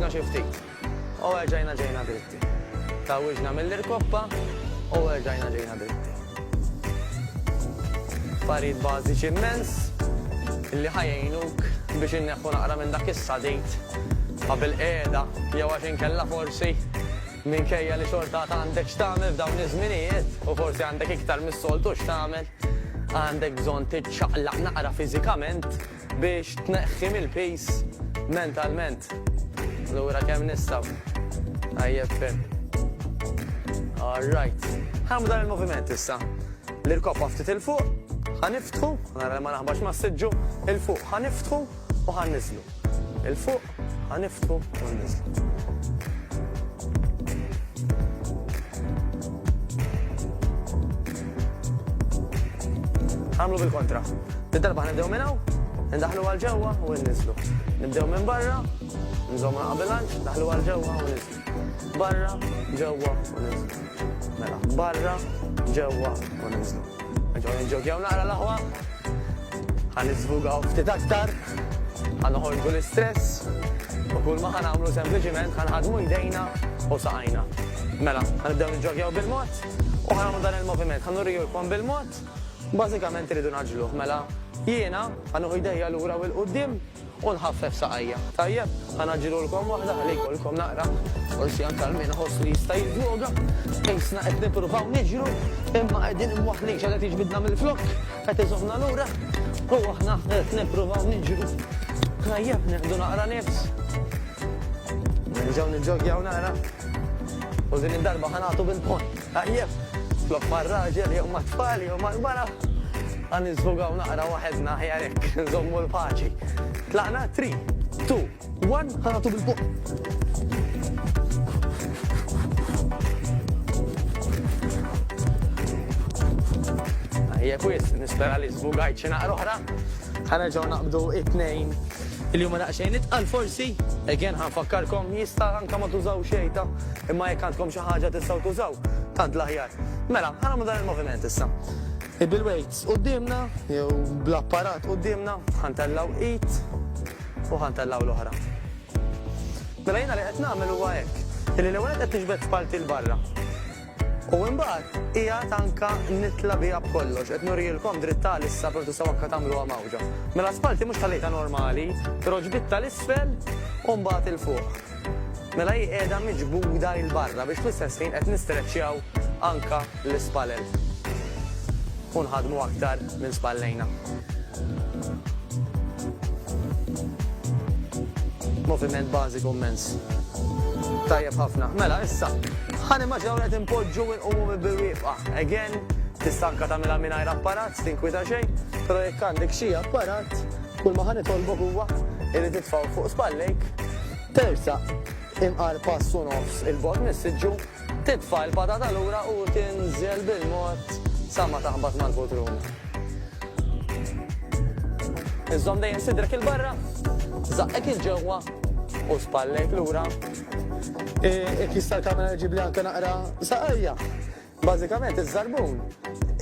ħawġna xi ftit. U ġejna dritti. Tawwiġna mill-irkoppa u ġejna dritti. Affarijiet bażiċi immens illi ħajjejnuk biex inneħħu naqra minn dak is-sadejt qabel qiegħda jew għax inkella forsi minkejja li xorta għandek x'tagħmel f'dawn iż-żminijiet u forsi għandek iktar mis-soltu x'tagħmel, għandek bżonn tiċċaqlaq naqra fiżikament biex tneħħi mill-peace mentalment. Lura kemm nistgħu. Ajjeb fim. All right. Ħammu dan il-moviment issa. L-irkoppa ftit il-fuq, ħaniftħu, nara ma naħbax ma s-sidġu, il-fuq ħaniftħu u ħannizlu. Il-fuq ħaniftħu u ħannizlu. Ħamlu bil-kontra. Nid-darba ħnibdew minnaw, ndaħlu għal-ġewwa u n-nizlu. Nibdew minn barra, nżommu naqbilanċ, ndaħlu għal-ġewwa u n-nizlu. Barra, ġewwa u n-nizlu. Mela, barra, ġewwa u n-nizlu. Ġew nġogjaw naqra l-aħwa, ħanizvugaw ftit aktar, ħanħolġu l-istress, u kull ma ħanamlu sempliċiment ħanħadmu jdejna u saqajna. Mela, ħanibdew nġogjaw bil-mod u ħanamlu dan il-moviment, ħanurrijulkom bil-mod, bażikament iridu naġluh. Mela, jiena ħanuħu jdejja lura u l-qudiem u nħaffef saqajja. Tajjeb, ħanaġġilulkom waħda ħalikolkom naqra, forsi anke min ħossu jista' jivjoga, isna qed nippruvaw niġru, imma qegħdin imwaħħlin x'qed jiġbidna mill-flok, qed iżoħna lura, u aħna qed nippruvaw niġru. Tajjeb, nieħdu naqra nifs. Nerġgħu niġġogjaw naqra. U din id-darba ħanagħtu bil-pont. Tajjeb, flok mar-raġel jew mat-tfal jew mal-mara. Ħaniżvugaw naqra waħedna aħjar hekk, nżommu l-paċi. Tlaqna 3, 2, 1, ħanagħtu bil-pont. Kwis, nispera li żvugajt xi naqra oħra. Ħanerġgħu naqbdu it-tnejn il-jum daqsxejn itqal forsi. Again ħanfakkarkom jista' anke ma tużaw xejta, imma jekk għandkom xi ħaġa tistgħu tużaw, tant l-aħjar. Mela, ħanagħmlu dan il-moviment issa. Bil-weights qudiemna jew bl-apparat qudiemna ħantellaw id u ħantellaw l-oħra. Mela jiena li qed nagħmel huwa hekk, illi l-ewwel qed niġbed spalti l-barra. U imbagħad hija tanka nitla biha b'kollox, qed nurijilkom dritta issa per tistgħu anke tagħmluha mawġa. Mela spalti mhux ħallejtha normali, però ġbidta l-isfel u mbagħad il-fuq. Mela hi qiegħda miġbuda lil barra biex fl-istess ħin qed nistreċċjaw anke l-ispalel. U nħadmu aktar minn spallejna. Moviment bażiku immens. Tajjeb ħafna. Mela issa ħanimmaġinaw qed impoġġu nqumu bil-wieqfa. Again, tista' anke tagħmilha mingħajr apparat, tinkwita xejn, però jekk għandek xi apparat, kull ma ħanitolbok huwa irid titfgħu fuq spallejk, tersaq imqar pass u nofs il-bogħod mis-siġġu, titfa' l-patata lura u tinżel bil-mod sa ma taħbad mal-putrun. Iżżomm dejjem sidrek il-barra, żaqqek il-ġewwa u spallejk lura. Jekk jista' l-kamera ġib li anke naqra saqajja. Bażikament iż-żarbun.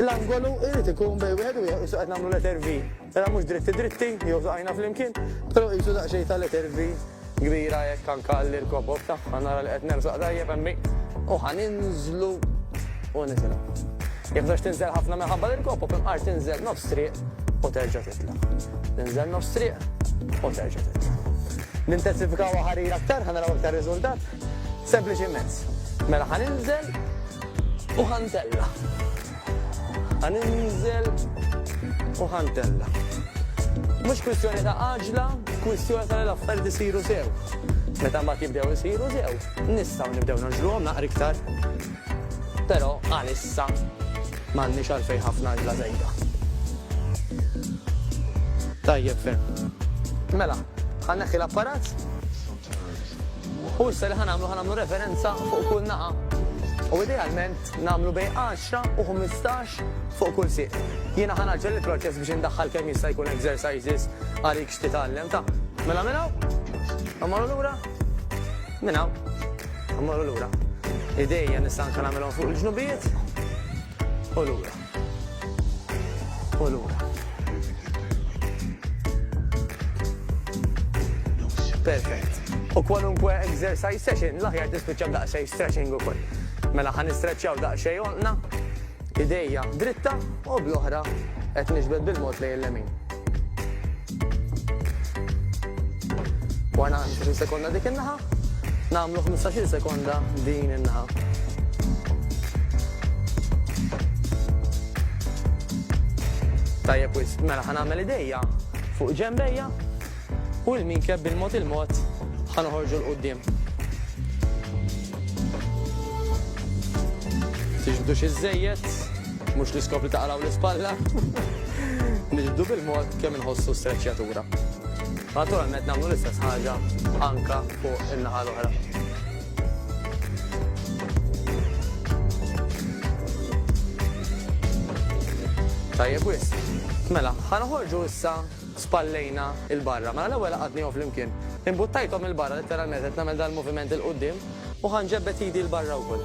L-angolu irid ikun bej wieħed u qisu qed nagħmlu letter V. Era mhux dritti jew saqajna flimkien, però qisu daqsxejn ta' letter V kbira jekk anke l-irkopok ta' nara li qed nersaq tajjeb hemmhekk u ħaninżlu u nitilgħu. Jekk biex tinżel ħafna minħabba l-irkopok inqar tinżel nofs triq u terġa' titla'. Tinżel nofs triq u terġa' titla'. Nintensifikaw ħarir aktar, ħanaraw aktar riżultat. Sempliċi immens. Mela ħaninżel u ħantella. Ħaninżel u ħantella. Mhux kwistjoni ta' għaġla, kwistjoni ta' l-affarijiet isiru sew. Meta mbagħad jibdew isiru sew, nistgħu nibdew naġluhom naqra iktar. Però għalissa m'għandniex għalfejn ħafna għaġla żejda. Tajjeb ferm. Mela, ħanneħħi l-apparat. U issa li ħanamlu referenza fuq kull naqa. U idealment nagħmlu bejn 10 u 15 fuq kull sieq. Jiena ħanaġġel il-proċess biex indaħħal kemm jista' jkun exercises għalik x'titgħallem ta'. Mela minn hawn? Ammorru lura? Minn hawn? Ammorru lura. Idejja nista' anke nagħmelhom fuq il-ġnubijiet u lura. U lura. Perfett. U kwalunkwe exercise session, l-aħjar tispiċċa b'daqsxejn stretching ukoll. Mela ħan nistreċċjaw daqsxejn għolqna, idejja dritta u bl-oħra qed niġbed bil-mod lejn l-lemin. Wara 15 sekonda dik in-naħa, nagħmlu 15 sekonda din in-naħa. Tajjeb wisq, mela ħan nagħmel idejja fuq ġembejja u l-minkeb bil-mod ħan uħorġu l-qoddim. Tiġbdu xi żejjed, mhux l-iskop li taqraw l-ispalla. Niġbdu bil-mod kemm inħossu streċjatura. Naturalment nagħmlu l-istess ħaġa anke fuq in-naħa l-oħra. Tajjeb wisq. Mela, ħan uħorġu issa spallejna il-barra. Mela l-ewwel għadnihom flimkien. Imbuttajthom il-barra letteralment qed nagħmel dan il-moviment il-qudiem u ħanġebbet idi l-barra wkoll.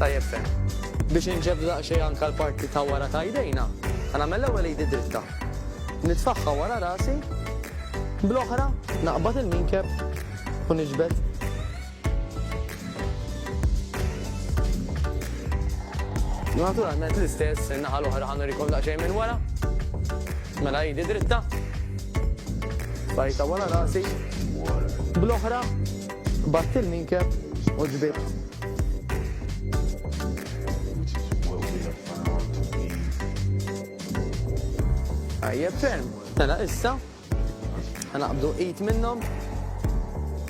Tajjeb fejn. Biex inġebdu daqsxejn anke l-parti ta' wara ta' jdejna, ħanagħmel l-ewwel idi dritta. Nitfaħħa wara rasi, bl-oħra naqbad il-minkeb u niġbed. Naturalment l-istess, in-naħa l-oħra ħan nurikom daqsxejn minn wara. Mela idi dritta. Bajta wara rasi. Bl-oħra batt il-minkeb u ġbit. Tajjeb ferm. Mela issa ħanaqbdu 8 minnhom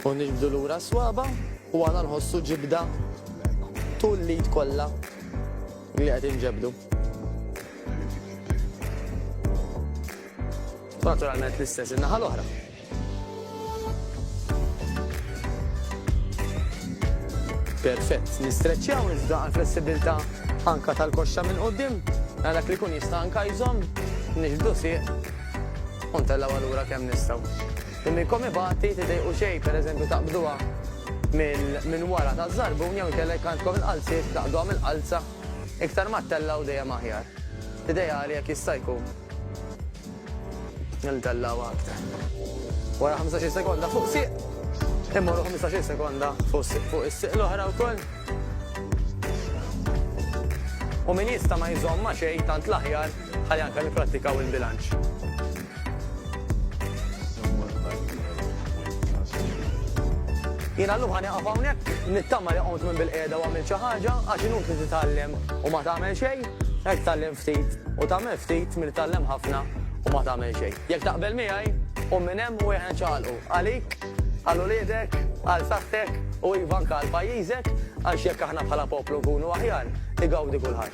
u niġbdu lura swaba u għana nħossu ġibda tul l-id kollha li qed inġebdu. Naturalment l-istess in-naħa l-oħra. Perfett, nistreċċjaw iżda għall-flessibilità anke tal-koxxa minn quddiem, dak li jkun jista' anke jżomm, niġbdu sieq u ntellaw lura kemm nistgħu. Imminkom ibati tidejqu xejn, pereżempju taqbduha minn wara taż-żarbun jew inkella għandkom il-qalziet taqbduha mill-qalza. Iktar ma t-tellaw dejjem aħjar. Idejja li jekk jista' jkun. Nil-tellaw aktar. Wara 15 sekonda fuq sieq, immorru 15 sekonda fuq is-sieq l-oħra wkoll. U min jista' ma jżomm ma' xejn tant l-aħjar ħalli anke nipprattikaw il-bilanċ. Jiena llum ħanieqaf hawnhekk, nittama li qgħod minn bil-qiegħda u għamilt xi ħaġa għax inhu kif titgħallem u ma tagħmel xejn, hekk tagħllem ftit u tagħmel ftit milli tagħllem ħafna u ma tagħmel xejn. Jekk taqbel miegħi u minn hemm u eħen ċaqalqu għalik, għal uliedek, għal saħħtek u iva anke għal pajjiżek għax jekk aħna bħala poplu nkunu aħjar, igawdi kulħadd.